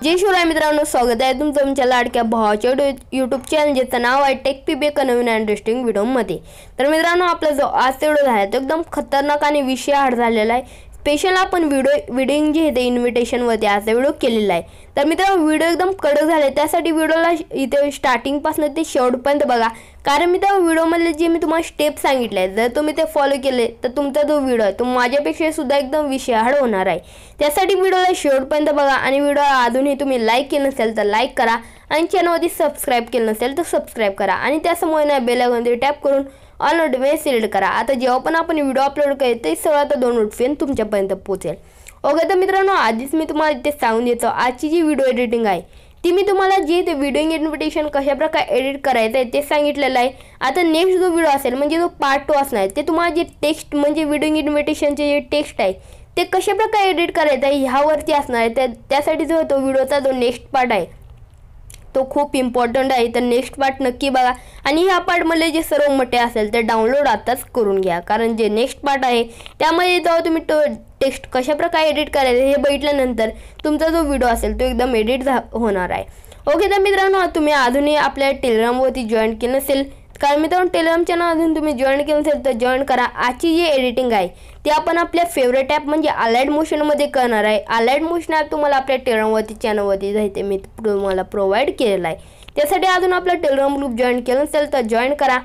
जय शिवराय मित्रांनो, स्वागत आहे तुमचं तुमच्या लाडक्या भावाच्या यूट्यूब चॅनल ज्याचं नाव आहे टेक नवीन इंटरेस्टिंग व्हिडिओमध्ये। तर मित्रांनो, आपला जो आजचा व्हिडिओ आहे तो एकदम खतरनाक आणि विषय हार्ड झालेला आहे। स्पेशल आपण व्हिडिओ जे आहे इन्व्हिटेशन वरती आजचा व्हिडिओ केलेला आहे। तर मित्रांनो, व्हिडिओ एकदम कडक झाले, त्यासाठी व्हिडिओला इथे स्टार्टिंग पासून ते शेवटपर्यंत बघा। कारण मित्रांनो, व्हिडिओमध्ये जे मी तुम्हाला स्टेप सांगितले आहेत, जर तुम्ही ते फॉलो केले तर तुमचा जो व्हिडिओ आहे तो माझ्यापेक्षा सुद्धा एकदम विषय हार्ड होणार आहे। त्यासाठी व्हिडिओला शेवटपर्यंत बघा आणि व्हिडिओ अजूनही तुम्ही लाईक केलं नसेल तर लाईक करा आणि चॅनलवरती सबस्क्राइब केलं नसेल तर सबस्क्राइब करा आणि त्यासमोर बेल आयकॉनवर टॅप करून ऑल नोटिफिकेशन सिलेक्ट करा। आता जेव्हा पण आपण व्हिडिओ अपलोड करेल ते सर्वात दोन नोटिफिकेशन तुमच्यापर्यंत पोहोचेल। ओके, तर मित्रांनो, आधीच मी तुम्हाला इथे सांगून देतो, आजची जी व्हिडिओ एडिटिंग आहे ती मी तुम्हाला जे ते व्हिडिओ इन्व्हिटेशन कशा प्रकारे एडिट करायचं आहे ते सांगितलेलं आहे। आता नेक्स्ट जो व्हिडिओ असेल म्हणजे जो पार्ट 2 असणार आहे, ते तुम्हाला जे टेक्स्ट म्हणजे व्हिडिओ इन्व्हिटेशनचे जे टेक्स्ट आहे ते कशा प्रकारे एडिट करायचं आहे ह्यावरती असणार आहे। त्यासाठी जो तो व्हिडिओचा जो नेक्स्ट पार्ट आहे तो खूप इम्पॉर्टंट आहे, तर नेक्स्ट पार्ट नक्की बघा। आणि ह्या पार्टमध्ये जे सर्व मटे असेल ते डाउनलोड आताच करून घ्या, कारण जे नेक्स्ट पार्ट आहे त्यामध्ये जेव्हा तुम्ही तो टेक्स्ट कशा प्रकारे एडिट करायचं हे बघितल्यानंतर तुमचा जो व्हिडिओ असेल तो एकदम एडिट होणार आहे। ओके, तर मित्रांनो, तुम्ही अजूनही आपल्या टेलिग्रामवरती जॉईन केलं नसेल, कारण मित्रांनो टेलिग्राम चॅनल अजून तुम्ही जॉईन केलं नसेल तर जॉईन करा। आजची जी एडिटिंग आहे ती आपण आपल्या फेवरेट ॲप म्हणजे अलाइट मोशनमध्ये करणार आहे। अलाइट मोशन ॲप तुम्हाला आपल्या टेलिग्रामवरती चॅनलवरती जायचे मी तुम्हाला प्रोव्हाइड केलेला आहे। त्यासाठी अजून आपला टेलिग्राम ग्रुप जॉईन केलं नसेल तर जॉईन करा।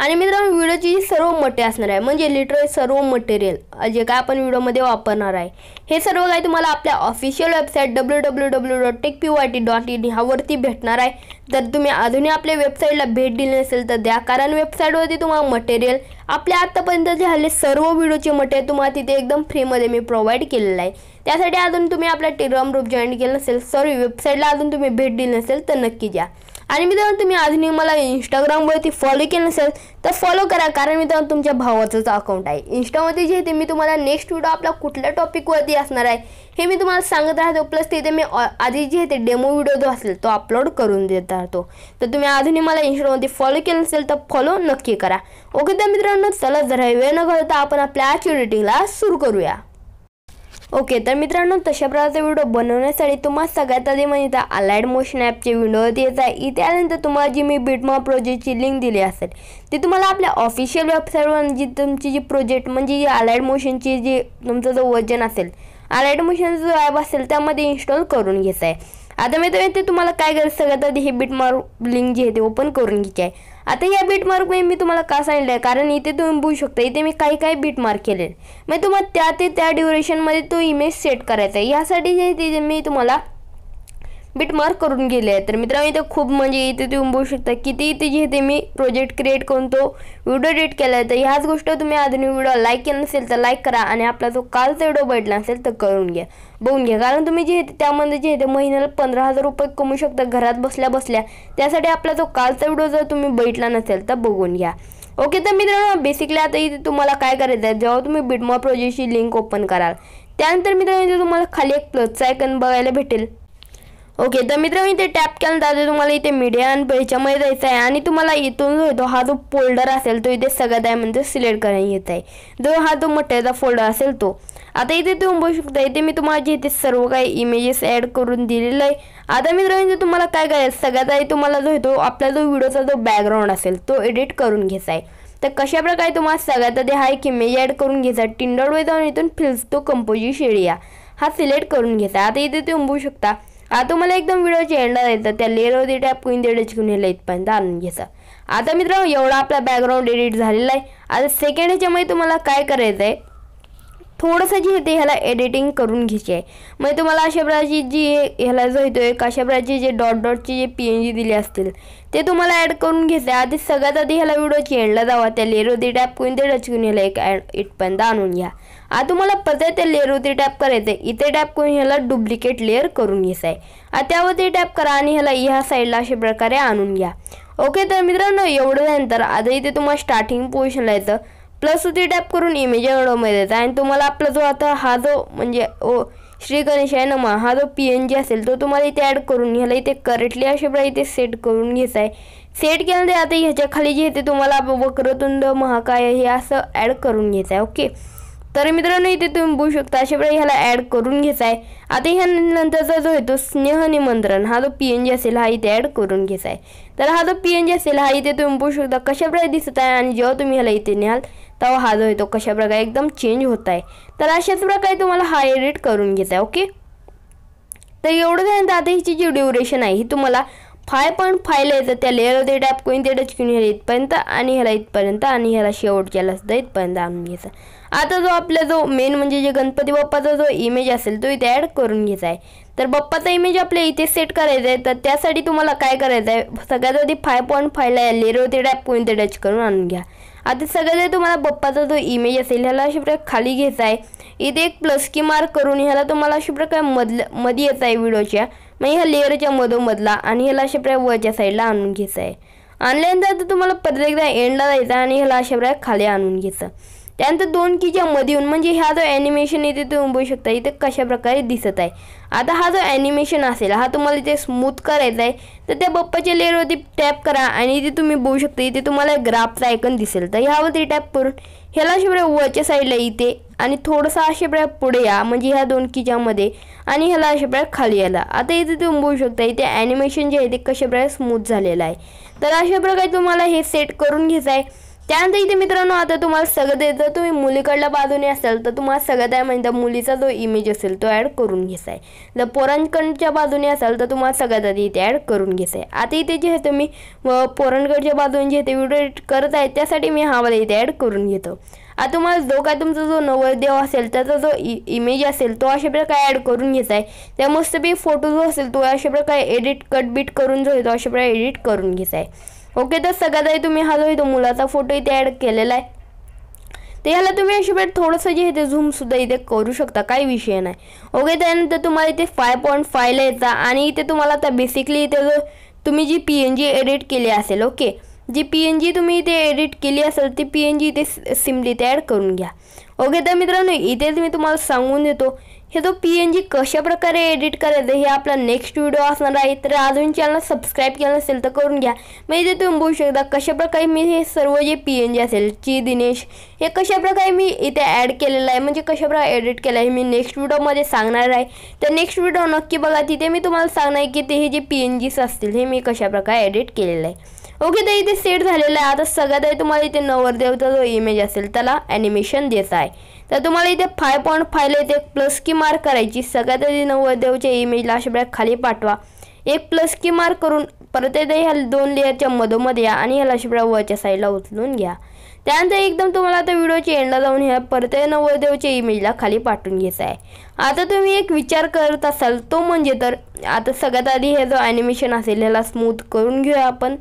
आणि मित्रांनो, व्हिडिओची जी सर्व मटे असणार आहे म्हणजे लिटरली सर्व मटेरियल जे काय आपण व्हिडिओमध्ये वापरणार आहे हे सर्व काही तुम्हाला आपल्या ऑफिशियल वेबसाईट www.techpyt.in ह्यावरती भेटणार आहे। तर तुम्ही अजूनही आपल्या वेबसाईटला भेट दिली नसेल तर द्या, कारण वेबसाईटवरती तुम्हाला मटेरियल आपल्या आतापर्यंत झालेले सर्व व्हिडिओचे मटेरियल तुम्हाला तिथे एकदम फ्रीमध्ये मी प्रोव्हाइड केलेलं आहे। त्यासाठी अजून तुम्ही आपला टेलिग्राम ग्रुप जॉईन केलं नसेल, वेबसाईटला अजून तुम्ही भेट दिली नसेल तर नक्की द्या। आणि मित्रांनो, तुम्ही अजूनही मला इंस्टाग्रामवरती फॉलो केलं नसेल तर फॉलो करा, कारण मित्रांनो तुमच्या भावाचंच अकाउंट आहे इंस्टावरती जे ते मी तुम्हाला नेक्स्ट व्हिडिओ आपला कुठल्या टॉपिकवरती असणार आहे हे मी तुम्हाला सांगत राहतो। प्लस तिथे मी आधी जे ते डेमो व्हिडिओ जो असेल तो अपलोड करून देत राहतो। तर तुम्ही अजूनही मला इंस्टावरती फॉलो केलं नसेल तर फॉलो नक्की करा। ओके, तर मित्रांनो, चला जरा वेळ न घालवता आपण आपल्या आजच्या एडिटिंगला सुरू करूया। ओके, तर मित्रांनो, तशा प्रकारचा व्हिडिओ बनवण्यासाठी तुम्हाला सगळ्यात आधी म्हणजे अलाइट मोशन ॲपचे व्हिडिओवरती यायचं आहे। इथे आल्यानंतर तुम्हाला जी मी बिटमार्क प्रोजेक्टची लिंक दिली असेल ती तुम्हाला आपल्या ऑफिशियल वेबसाईटवर जी तुमची जी प्रोजेक्ट म्हणजे जी अलाइट मोशनची जी तुमचा जो वर्जन असेल अलाइट मोशनचा जो ॲप असेल त्यामध्ये इन्स्टॉल करून घ्यायचं आहे। आता मी ते तुम्हाला काय करायचं, सगळ्यात आधी हे बिटमार्क लिंक जी आहे ते ओपन करून घ्यायची आहे। आता या बिटमार्क मी तुम्हाला का सांगितलं आहे, कारण इथे तुम्ही बघू शकता इथे मी काही बिटमार्क केले, मग तुम्हाला त्या ड्युरेशनमध्ये तो इमेज सेट करायचा आहे। यासाठी जे मी तुम्हाला बिटमार्क करून गेले आहे। तर मित्रांनो, इथे खूप म्हणजे इथे तुम्ही बघू शकता किती इथे जे ते मी प्रोजेक्ट क्रिएट करून तो व्हिडिओ एडिट केला आहे। तर ह्याच गोष्ट तुम्ही आधुनिक व्हिडिओ लाईक केला नसेल तर लाईक करा आणि आपला जो कालचा व्हिडिओ बघितला असेल तर बघून घ्या, कारण तुम्ही जे त्यामध्ये जे महिन्याला 15,000 रुपये कमवू शकता घरात बसल्या बसल्या। त्यासाठी आपला जो कालचा व्हिडिओ जर तुम्ही बघितला नसेल तर बघून घ्या। ओके, तर मित्रांनो, बेसिकली आता इथे तुम्हाला काय करायचं आहे, जेव्हा तुम्ही बिटमार्क प्रोजेक्टची लिंक ओपन कराल त्यानंतर मित्रांनो इथे तुम्हाला खाली एक प्लसचा आयकॉन बघायला भेटेल। ओके, तर मित्रांनो, इथे टॅप केल्यानंतर तुम्हाला इथे मीडिया आणि ह्याच्यामध्ये जायचं आहे आणि तुम्हाला इथून जो येतो हा जो फोल्डर असेल तो इथे सगळ्यात आहे म्हणजे सिलेक्ट करायला येत आहे, जो हा जो मटेरियलचा फोल्डर असेल तो। आता इथे तुम्ही बघू शकता इथे मी तुम्हाला जे इथे सर्व काही इमेजेस ॲड करून दिलेलं आहे। आता मित्रांनो, तुम्हाला काय करायचं, सगळ्यात आधी तुम्हाला जो येतो आपला जो व्हिडिओचा जो बॅकग्राऊंड असेल तो एडिट करून घ्यायचा आहे। तर कशा प्रकारे तुम्हाला सगळ्यात आधी हा एक इमेज ॲड करून घ्यायचा, टिंडरवर जाऊन इथून फिल्स तो कंपोजिशन एरिया हा सिलेक्ट करून घ्यायचा। आता इथे तुम्ही बघू शकता आता तुम्हाला एकदम व्हिडिओची एंडला जायचं, त्या लेअरवरती टॅप करून घेऊन यायला इथपर्यंत आणून घ्यायचा। आता मित्रांनो, एवढा आपला बॅकग्राऊंड एडिट झालेला आहे। आता सेकंड ह्याच्यामध्ये तुम्हाला काय करायचं आहे, थोडंसं जे ते ह्याला एडिटिंग करून घ्यायची आहे। मग तुम्हाला अशा प्रकारची जी ह्याला जो येतो एक अशा प्रकारची जे डॉटची जे PNG दिली असतील ते तुम्हाला ॲड करून घ्यायचं आहे। आधी सगळ्यात आधी ह्याला व्हिडिओची एंडला जावा, त्या लेअरवरती टॅप करून ते टच करून ह्याला एक इथपर्यंत आणून घ्या। आता तुम्हाला परत त्या लेअरवरती टॅप करायचं आहे, इथे टॅप करून ह्याला डुप्लिकेट लेअर करून घ्यायचं आहे। आता त्यावरती टॅप करा आणि ह्याला ह्या साईडला अशा प्रकारे आणून घ्या। ओके, तर मित्रांनो, एवढं झाल्यानंतर आता इथे तुम्हाला स्टार्टिंग पोझिशनला येतं, प्लस होती टॅप करून इमेज व्हिडिओमध्ये द्यायचा आणि तुम्हाला आपला जो आता हा जो म्हणजे श्री गणेश आहे नमा हा जो PNG असेल तो तुम्हाला इथे ॲड करून ह्याला इथे करेक्टली अशा प्रकारे इथे सेट करून घ्यायचा आहे। सेट केल्यानंतर आता ह्याच्या खाली जे येते तुम्हाला वक्रतुंड महाकाय हे असं ॲड करून घ्यायचं आहे। ओके, तर मित्रांनो इथे तुम्ही बघू शकता अशा प्रकारे ह्याला ॲड करून घ्यायचा आहे। आता ह्या नंतरचा जो आहे तो स्नेह निमंत्रण हा जो PNG असेल हा इथे ॲड करून घ्यायचा आहे। तर हा जो PNG असेल हा इथे तुम्ही बघू शकता कशा प्रकारे दिसत आहे आणि जेव्हा तुम्ही ह्याला इथे न्याल तेव्हा हा जो आहे तो कशा प्रकारे एकदम चेंज होत आहे। तर अशाच प्रकारे तुम्हाला हा एडिट करून घ्यायचा आहे। ओके, तर एवढं झाल्यानंतर आता हिची जी ड्युरेशन आहे ही तुम्हाला 5.5 ला येतं। त्या लेअरमध्ये टॅप करून ते टच करून ह्याला इथपर्यंत आणि ह्याला इथपर्यंत आणि ह्याला शेवटच्याला सुद्धा इथपर्यंत आणून घ्यायचा। आता जो आपला जो मेन म्हणजे जे गणपती बाप्पाचा जो इमेज असेल तो इथे ॲड करून घ्यायचा आहे। तर बाप्पाचा इमेज आपल्या इथे सेट करायचा आहे। तर त्यासाठी तुम्हाला काय करायचं आहे, सगळ्यात आधी 5.5 ला लेअरवरती टॅप करून ते टच करून आणून घ्या। आता सगळ्यात तुम्हाला बाप्पाचा जो इमेज असेल ह्याला अशा प्रकारे खाली घ्यायचा आहे। इथे एक प्लस की मार्क करून ह्याला तुम्हाला अशा प्रकारे मध्ये यायचा आहे व्हिडिओच्या, मग ह्या लेअरच्या मधोमधला आणि ह्याला अशा प्रकारे वरच्या साईडला आणून घ्यायचं आहे। आणल्यानंतर आता तुम्हाला परत एकदा एंडला जायचं आणि ह्याला अशा प्रकारे खाली आणून घ्यायचं। त्यानंतर 2 कीच्या मध्ये येऊन म्हणजे ह्या जो ॲनिमेशन इथे तुम्ही बघू शकता इथे कशा प्रकारे दिसत आहे। आता हा जो ॲनिमेशन असेल हा तुम्हाला इथे स्मूथ करायचा आहे। तर त्या बाप्पाच्या लेअरवरती टॅप करा आणि इथे तुम्ही बघू शकता इथे तुम्हाला ग्राफचा आयकन दिसेल। तर ह्यावरती टॅप करून ह्याला अशा प्रकारे वरच्या साईडला इथे आणि थोडंसं अशा प्रकारे पुढे या म्हणजे ह्या 2 कीच्या मध्ये आणि ह्याला अशा प्रकारे खाली यायला। आता इथे तुम्ही बघू शकता इथे ॲनिमेशन जे आहे ते कशा प्रकारे स्मूथ झालेलं आहे। तर अशा प्रकारे तुम्हाला हे सेट करून घ्यायचं आहे। त्यानंतर इथे मित्रांनो आता तुम्हाला सगळं जर तुम्ही मुलीकडल्या बाजूने असाल तर तुम्हाला सगळ्यात आहे म्हणजे मुलीचा जो इमेज असेल तो ॲड करून घ्यायचा आहे। जर पोरांकडच्या बाजूने असाल तर तुम्हाला सगळ्यात आधी इथे ॲड करून घ्यायचं आहे। आता इथे जे आहे तुम्ही पोरांकडच्या बाजूने जे ते व्हिडिओ एडिट करत आहे त्यासाठी मी हा वाला इथे ॲड करून घेतो। आता तुम्हाला जो काय तुमचा जो नवरदेव असेल त्याचा जो इमेज असेल तो अशा प्रकारे ॲड करून घ्यायचा आहे। त्या मस्तपैकी फोटो जो असेल तो अशा प्रकारे एडिट कट बीट करून जो आहे तो अशा प्रकारे एडिट करून घ्यायचा आहे। ओके, तर सगळ्यात आधी तुम्ही हा जो आहे तो मुलाचा फोटो इथे ॲड केलेला आहे। तर ह्याला तुम्ही अशा प्रकारे थोडंसं जे आहे ते झूम सुद्धा इथे करू शकता, काही विषय नाही। ओके, त्यानंतर तुम्हाला इथे 5.5 ला येता आणि इथे तुम्हाला आता बेसिकली इथे जो तुम्ही जी PNG एडिट केली असेल, ओके, जी PNG तुम्ही इथे एडिट केली असेल ती PNG इथे सिम्पली इथे ॲड करून घ्या। ओके, तर मित्रांनो इथे मी तुम्हाला सांगून देतो हे जो PNG कशा प्रकारे एडिट करायचं हे आपला नेक्स्ट व्हिडिओ असणार आहे। तर अजून चॅनल सबस्क्राईब केलं नसेल तर करून घ्या। मग इथे तुम्ही बघू शकता कशा प्रकारे मी हे सर्व जे PNG असेल दिनेश हे कशा प्रकारे मी इथे ॲड केलेलं आहे म्हणजे कशा प्रकारे एडिट केलं आहे मी नेक्स्ट व्हिडिओमध्ये सांगणार आहे। तर नेक्स्ट व्हिडिओ नक्की बघा, तिथे मी तुम्हाला सांगणार आहे की ते हे जे PNGs असतील हे मी कशा प्रकारे एडिट केलेलं आहे। ओके, तर इथे सेट झालेलं आहे। आता सगळ्यात आधी तुम्हाला इथे नवरदेवचा जो इमेज असेल त्याला ॲनिमेशन द्यायचं आहे। तर तुम्हाला इथे 5.5 ला इथे प्लस की मार्क करायची। सगळ्यात आधी नवरदेवच्या इमेजला अशा प्रकारे खाली पाठवा, एक प्लस की मार्क करून परत एकदा ह्या 2 लेअरच्या मधोमध्ये या आणि ह्याला अशा प्रकारे वरच्या साईडला उचलून घ्या। त्यानंतर एकदम तुम्हाला आता व्हिडिओच्या एंडला जाऊन ह्या परत नवरदेवच्या इमेजला खाली पाठवून घ्यायचं आहे। आता तुम्ही एक विचार करत असाल तो म्हणजे तर आता सगळ्यात आधी हे जो ॲनिमेशन असेल ह्याला स्मूथ करून घेऊया आपण।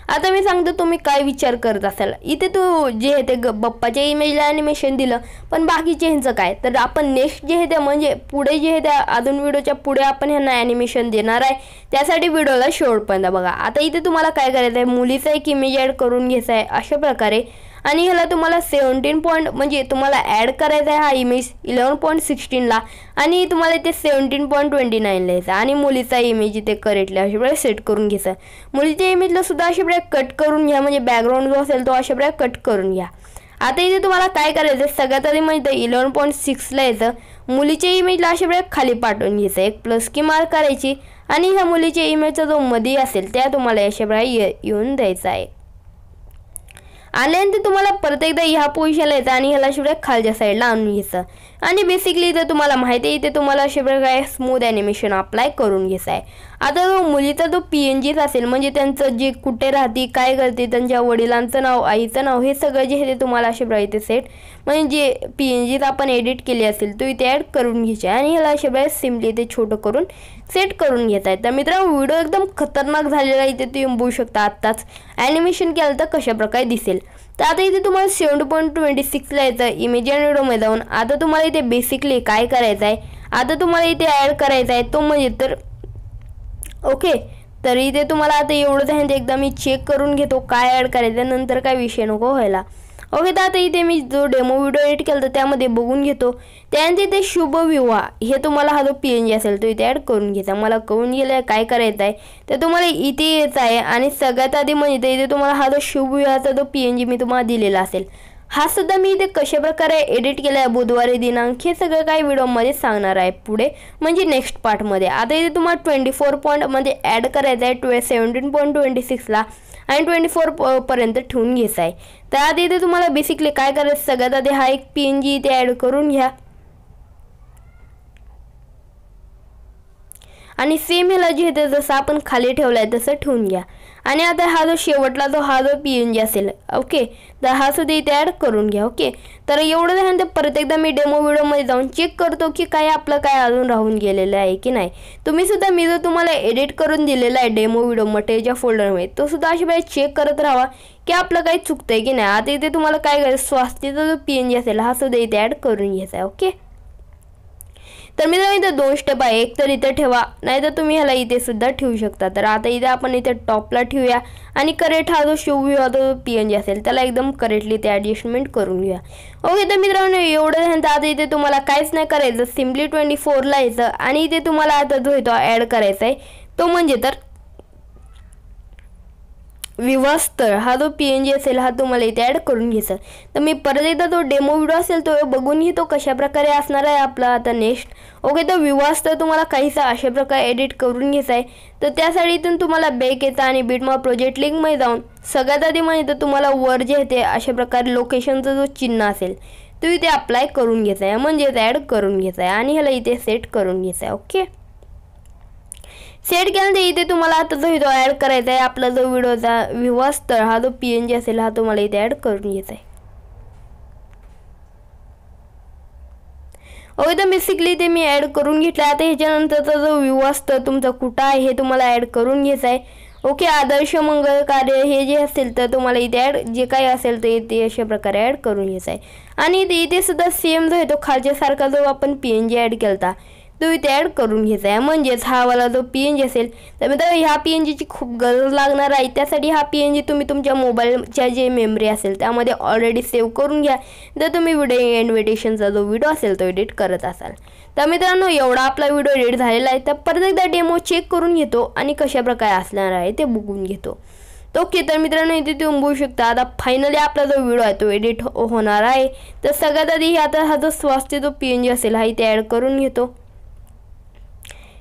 आता मी सांगतो तुम्ही काय विचार करत असाल, इथे तू जे आहे ते बाप्पाच्या इमेजला ॲनिमेशन दिलं पण बाकीचे ह्यांचं काय, तर आपण नेक्स्ट जे आहे ते म्हणजे पुढे जे आहे त्या अजून व्हिडिओच्या पुढे आपण ह्यांना ॲनिमेशन देणार आहे। त्यासाठी व्हिडिओला शेवटपर्यंत बघा। आता इथे तुम्हाला काय करायचं आहे, मुलीचा एक इमेज ॲड करून घ्यायचा आहे अशा प्रकारे आणि ह्याला तुम्हाला 17 पॉईंट म्हणजे तुम्हाला ॲड करायचा आहे हा इमेज 11.16 ला आणि तुम्हाला इथे 17.29 ला यायचा आणि मुलीचा इमेज इथे करेक्टली अशा प्रकारे सेट करून घ्यायचा। मुलीच्या इमेजला सुद्धा अशा प्रकारे कट करून घ्या म्हणजे बॅकग्राऊंड जो असेल तो अशा प्रकारे कट करून घ्या। आता इथे तुम्हाला काय करायचं सगळ्यात आधी म्हणजे 11.6 ला यायचं, मुलीच्या इमेजला अशा प्रकारे खाली पाठवून घ्यायचं, एक प्लस की मार्क करायची आणि ह्या मुलीच्या इमेजचा जो मध्ये असेल त्या तुम्हाला अशा प्रकारे येऊन द्यायचा आहे। आल्यानंतर तुम्हाला परत एकदा ह्या पोझिशनला यायचं आणि ह्याला अशा प्रकारे खालच्या साईडला आणून घ्यायचं आणि बेसिकली इथे तुम्हाला माहिती आहे इथे तुम्हाला अशा प्रकारे स्मूथ ॲनिमेशन अप्लाय करून घ्यायचं आहे। आता जो मुलीचा जो PNG असेल म्हणजे त्यांचं जे कुठे राहते काय करते त्यांच्या वडिलांचं नाव आईचं नाव हे सगळं जे आहे ते तुम्हाला अशा प्रकारे इथे सेट म्हणजे जे PNG आपण एडिट केली असेल तो इथे ॲड करून घ्यायचा आणि ह्याला अशा प्रकारे सिम्पली इथे छोटं करून सेट करून घेत आहे। तर मित्रांनो व्हिडिओ एकदम खतरनाक झालेला इथे तुम्ही बघू शकता, आत्ताच ॲनिमेशन केलं तर कशा प्रकारे दिसेल। तर आता इथे तुम्हाला 7.26 ला यायचं इमेज आणि व्हिडिओमध्ये जाऊन आता तुम्हाला इथे बेसिकली काय करायचं आहे, आता तुम्हाला इथे ॲड करायचा आहे तो म्हणजे तर ओके, तर इथे तुम्हाला आता एवढंच आहे एकदा मी चेक करून घेतो काय ॲड करायचं नंतर काय विषय नको व्हायला। ओके, तर आता इथे मी जो डेमो व्हिडिओ एडिट केला तर त्यामध्ये बघून घेतो। त्यानंतर इथे शुभविवाह हे तुम्हाला हा जो PNG असेल तो इथे ॲड करून घ्यायचा। मला कळून गेलं आहे काय करायचं आहे, तर तुम्हाला इथे यायचं आहे आणि सगळ्यात आधी म्हणजे इथे तुम्हाला हा जो शुभविवाहाचा जो PNG मी तुम्हाला दिलेला असेल हा सुद्धा मी इथे कशा प्रकारे एडिट केला आहे बुधवारी दिनांक हे सगळं काही व्हिडिओमध्ये सांगणार आहे पुढे, म्हणजे नेक्स्ट पार्टमध्ये. आता इथे तुम्हाला 24 पॉईंटमध्ये ॲड करायचं आहे 17.26ला आणि 24 पर्यंत ठेवून घ्यायचं आहे. तर आधी इथे तुम्हाला बेसिकली काय करायचं, सगळ्यात आधी हा एक PNG इथे ॲड करून घ्या आणि सेम ह्याला जे इथे जसं आपण खाली ठेवला आहे तसं ठेवून घ्या. आणि आता हा जो शेवटला हा जो PNG असेल ओके, तर हा सुद्धा इथे ॲड करून घ्या. ओके, तर एवढं झाल्यानंतर परत एकदा मी डेमो व्हिडिओमध्ये जाऊन चेक करतो की काय आपलं काय अजून राहून गेलेलं आहे की नाही. तुम्ही सुद्धा मी जो तुम्हाला एडिट करून दिलेला आहे डेमो व्हिडिओ मटेरियलच्या फोल्डरमध्ये तो सुद्धा अशा वेळेस चेक करत राहा की आपलं काही चुकतंय की नाही. आता इथे तुम्हाला काय करायचं, स्वास्थ्याचा जो PNG असेल हा सुद्धा इथे ॲड करून घ्यायचा आहे. ओके, तर मित्रांनो इथे 2 स्टेप आहे, एक तर इथे ठेवा नाहीतर तुम्ही ह्याला इथे सुद्धा ठेवू शकता. तर आता इथे आपण इथे टॉपला ठेवूया आणि करेक्ट हा जो शिवव्यूचा जो PNG असेल त्याला एकदम करेक्टली ते ॲडजस्टमेंट करून घेऊया. ओके, तर मित्रांनो एवढं झालं. आता इथे तुम्हाला काहीच नाही करायचं, सिम्पली 24ला यायचं आणि इथे तुम्हाला आता जो इथं ॲड करायचा आहे तो म्हणजे तर विवाहस्थळ हा जो PNG असेल हा तुम्हाला इथे ॲड करून घ्यायचा. तर मी परत एकदा तो डेमो व्हिडिओ असेल तो बघून घेतो कशा प्रकारे असणार आहे आपला आता नेक्स्ट. ओके, तर विवाहस्थळ तुम्हाला काहीसा अशा प्रकारे एडिट करून घ्यायचा आहे. तर त्यासाठी इथून तुम्हाला बॅक यायचं आणि बिटमार्क प्रोजेक्ट लिंकमध्ये जाऊन सगळ्यात आधी म्हणजे तर तुम्हाला वर जे येते अशा प्रकारे लोकेशनचा जो चिन्ह असेल तो इथे अप्लाय करून घ्यायचा आहे, म्हणजे ॲड करून घ्यायचा आहे आणि ह्याला इथे सेट करून घ्यायचा आहे. ओके, सेट केल्यानंतर इथे तुम्हाला आता जो व्हिडिओ ॲड करायचा आहे आपला जो व्हिडिओचा विवाहस्थळ हा जो PNG असेल हा तुम्हाला इथे ॲड करून घ्यायचा आहे. ओके, तर बेसिकली ते मी ॲड करून घेतलं. आता ह्याच्यानंतरचा जो विवाहस्थळ तुमचा कुठं आहे हे तुम्हाला ॲड करून घ्यायचं आहे. ओके, आदर्श मंगल कार्य हे जे असेल तर तुम्हाला इथे ॲड जे काही असेल तर ते अशा प्रकारे ॲड करून घ्यायचं आहे. आणि इथे सुद्धा सेम जो आहे तो खालच्यासारखा जो आपण PNG ॲड केला होता तो इथे ॲड करून घ्यायचा आहे. म्हणजेच हा वाला जो PNG असेल तर मित्रांनो ह्या PNGची खूप गरज लागणार आहे. त्यासाठी हा PNG तुम्ही तुमच्या मोबाईलच्या जे मेमरी असेल त्यामध्ये ऑलरेडी सेव्ह करून घ्या जर तुम्ही व्हिडिओ इन्व्हिटेशनचा जो व्हिडिओ असेल तो एडिट करत असाल. तर मित्रांनो एवढा आपला व्हिडिओ एडिट झालेला आहे. तर परत एकदा डेमो चेक करून घेतो आणि कशा प्रकारे असणार आहे ते बघून घेतो. ओके, तर मित्रांनो इथे तुम्ही बघू शकता आता फायनली आपला जो व्हिडिओ आहे तो एडिट होणार आहे. तर सगळ्यात आधी आता हा जो स्वास्थ्य जो PNG असेल हा इथे ॲड करून घेतो.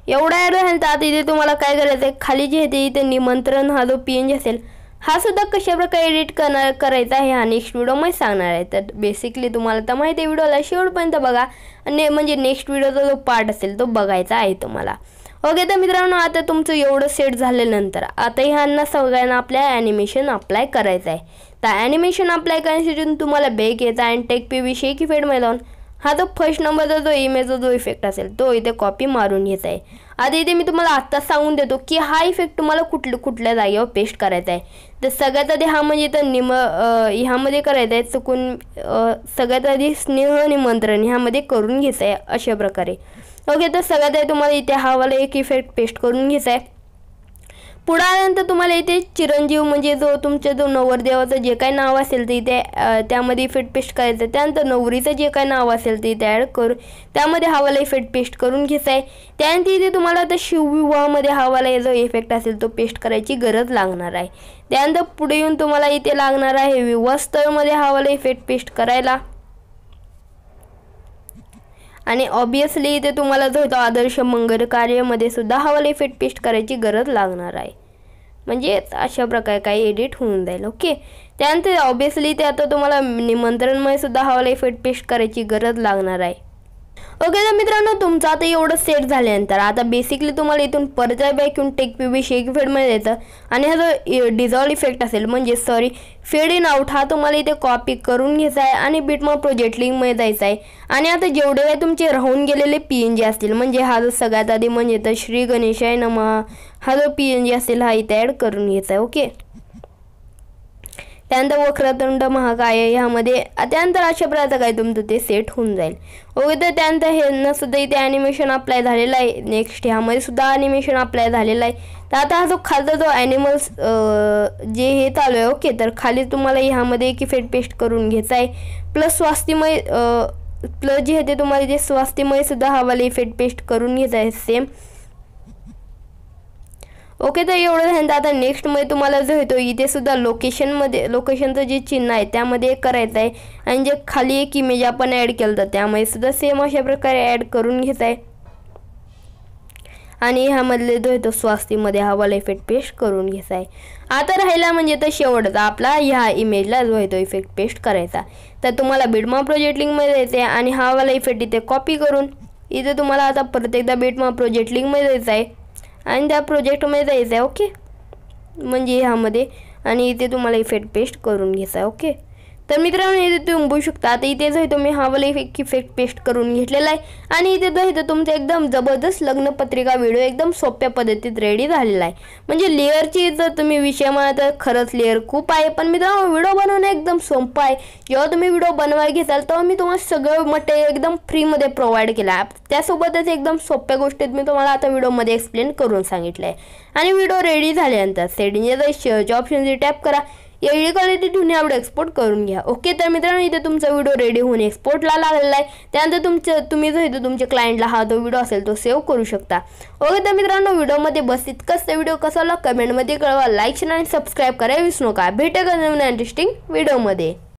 एवढा ॲड झाला तर आता इथे तुम्हाला काय करायचं आहे, खाली जे आहे इथे निमंत्रण हा जो PNG असेल हा सुद्धा कशा प्रकारे एडिट करायचा आहे हा नेक्स्ट व्हिडिओमध्ये सांगणार आहे. तर बेसिकली तुम्हाला तर माहिती आहे व्हिडिओला शेवटपर्यंत बघा आणि म्हणजे नेक्स्ट व्हिडिओचा जो पार्ट असेल तो बघायचा आहे तुम्हाला. ओके, तर मित्रांनो आता तुमचं एवढं सेट झाल्यानंतर आता ह्यांना सगळ्यांना आपल्या ॲनिमेशन अप्लाय करायचं आहे. तर ॲनिमेशन अप्लाय करण्यासाठी तुम्हाला बॅक यायचा आणि टेक PB शेक इफेक्टमध्ये जाऊन हा जो फर्स्ट नंबरचा जो इमेजचा जो इफेक्ट असेल तो इथे कॉपी मारून घ्यायचा आहे. आता इथे मी तुम्हाला आत्ताच सांगून देतो की हा इफेक्ट तुम्हाला कुठल्या जागेवर पेस्ट करायचा आहे. तर सगळ्यात आधी हा म्हणजे तर ह्यामध्ये करायचं आहे चुकून सगळ्यात आधी स्नेह निमंत्रण ह्यामध्ये करून घ्यायचं आहे अशा प्रकारे. ओके, तर सगळ्यात आधी तुम्हाला इथे हा वाला एक इफेक्ट पेस्ट करून घ्यायचा आहे. पुढे आल्यानंतर तुम्हाला इथे चिरंजीव म्हणजे जो तुमच्या जो नवरदेवाचं जे काही नाव असेल ते इथे त्यामध्ये इफेक्ट पेस्ट करायचं. त्यानंतर नवरीचं जे काही नाव असेल ते इथे ॲड करून त्यामध्ये हा वाला इफेक्ट पेस्ट करून घ्यायचा आहे. त्यानंतर इथे तुम्हाला आता शिवविवाहामध्ये हा वाला जो इफेक्ट असेल तो पेस्ट करायची गरज लागणार आहे. त्यानंतर पुढे येऊन तुम्हाला इथे लागणार आहे विवाहस्थळमध्ये हा वाला इफेक्ट पेस्ट करायला आणि ऑब्वियसली इथे तुम्हाला जो होता आदर्श मंगल कार्यामध्ये सुद्धा हा वाला इफेक्ट पेस्ट करायची गरज लागणार आहे. म्हणजे अशा प्रकारे काही एडिट होऊन जाईल. ओके, त्यानंतर ऑब्वियसली ते आता तुम्हाला निमंत्रणमध्ये सुद्धा हा वाला इफेक्ट पेस्ट करायची गरज लागणार आहे. ओके, तर मित्रांनो तुमचं आता एवढं सेट झाल्यानंतर आता बेसिकली तुम्हाला इथून परत बॅक येऊन टेक PB शेक इफेक्टमध्ये यायचं आणि हा जो डिझॉल्व इफेक्ट असेल म्हणजे फेड इन आउट हा तुम्हाला इथे कॉपी करून घ्यायचा आहे आणि बिटमार्क प्रोजेक्ट लिंकमध्ये जायचं आहे. आणि आता जेवढे काही तुमचे राहून गेलेले PNG असतील म्हणजे हा जो सगळ्यात आधी म्हणजे तर श्री गणेशाय नमः हा जो PNG असेल हा इथे ॲड करून घ्यायचा आहे. ओके, त्यानंतर वक्रतुंड महाकाय ह्यामध्ये त्यानंतर अशा प्रकारचं काय तुमचं ते सेट होऊन जाईल. ओके, तर त्यानंतर ह्यांना सुद्धा इथे ॲनिमेशन अप्लाय झालेलं आहे. नेक्स्ट ह्यामध्ये सुद्धा ॲनिमेशन अप्लाय झालेलं आहे. तर आता हा जो खालचा जो ॲनिमल्स जे हे चालू आहे ओके, तर खाली तुम्हाला ह्यामध्ये एक इफेक्ट पेस्ट करून घ्यायचा आहे. प्लस स्वास्थ्यमय प्लस जे आहे ते तुम्हाला जे स्वास्थ्यमय सुद्धा हा वाला इफेक्ट पेस्ट करून घ्यायचा आहे सेम. ओके, तर एवढं झाल्यानंतर आता नेक्स्टमध्ये तुम्हाला जो येतो इथे सुद्धा लोकेशनचं जे चिन्ह आहे त्यामध्ये करायचं आहे आणि जे खाली एक इमेज आपण ॲड केलं तर त्यामध्ये सुद्धा सेम अशा प्रकारे ॲड करून घ्यायचं आहे आणि ह्यामधले जो येतो स्वास्तीमध्ये हा वाला इफेक्ट पेस्ट करून घ्यायचा आहे। आता राहिला म्हणजे तर शेवटचा आपला ह्या इमेजला जो येतो इफेक्ट पेस्ट करायचा। तर तुम्हाला बिटमॅप प्रोजेक्ट लिंकमध्ये जायचं आहे आणि हा वाला इफेक्ट इथे कॉपी करून इथे तुम्हाला आता परत एकदा बिटमॅप प्रोजेक्ट लिंकमध्ये जायचं आहे आणि त्या प्रोजेक्टमध्ये जायचं आहे। ओके, म्हणजे ह्यामध्ये आणि इथे तुम्हाला इफेक्ट पेस्ट करून घ्यायचा आहे। ओके, तर मित्रांनो इथे तुम्ही बघू शकता आता इथे जो आहे मी हा वाला इफेक्ट पेस्ट करून घेतलेला आहे आणि इथे जो आहे तुमचा एकदम जबरदस्त लग्न पत्रिका व्हिडिओ एकदम सोप्या पद्धतीत रेडी झालेला आहे। म्हणजे लेअरची जर तुम्ही विषय म्हणा तर खरंच लेअर खूप आहे, पण मित्रांनो व्हिडिओ बनवणं एकदम सोपं आहे। जेव्हा तुम्ही व्हिडिओ बनवायला घेताल तेव्हा मी तुम्हाला सगळं मटेरियल एकदम फ्रीमध्ये प्रोव्हाइड केलं आहे। त्यासोबतच एकदम सोप्या गोष्टीत मी तुम्हाला आता व्हिडिओमध्ये एक्सप्लेन करून सांगितलं आहे। आणि व्हिडिओ रेडी झाल्यानंतर सेटिंगच्या शेअरच्या ऑप्शनवर टॅप करा, एडी क्वालिटी तुम्ही आवड एक्सपोर्ट करून घ्या। ओके, तर मित्रांनो इथे तुमचा व्हिडिओ रेडी होऊन एक्सपोर्टला लागलेला आहे। त्यानंतर तुम्ही जो इथे तुमच्या क्लायंटला हा तो व्हिडिओ असेल तो सेव्ह करू शकता। ओके, तर मित्रांनो व्हिडिओमध्ये बस इतकंच। व्हिडिओ कसा आला कमेंटमध्ये कळवा, लाईक शेअर आणि सबस्क्राईब करायला विसरू नका। भेटूया नवीन इंटरेस्टिंग व्हिडिओमध्ये।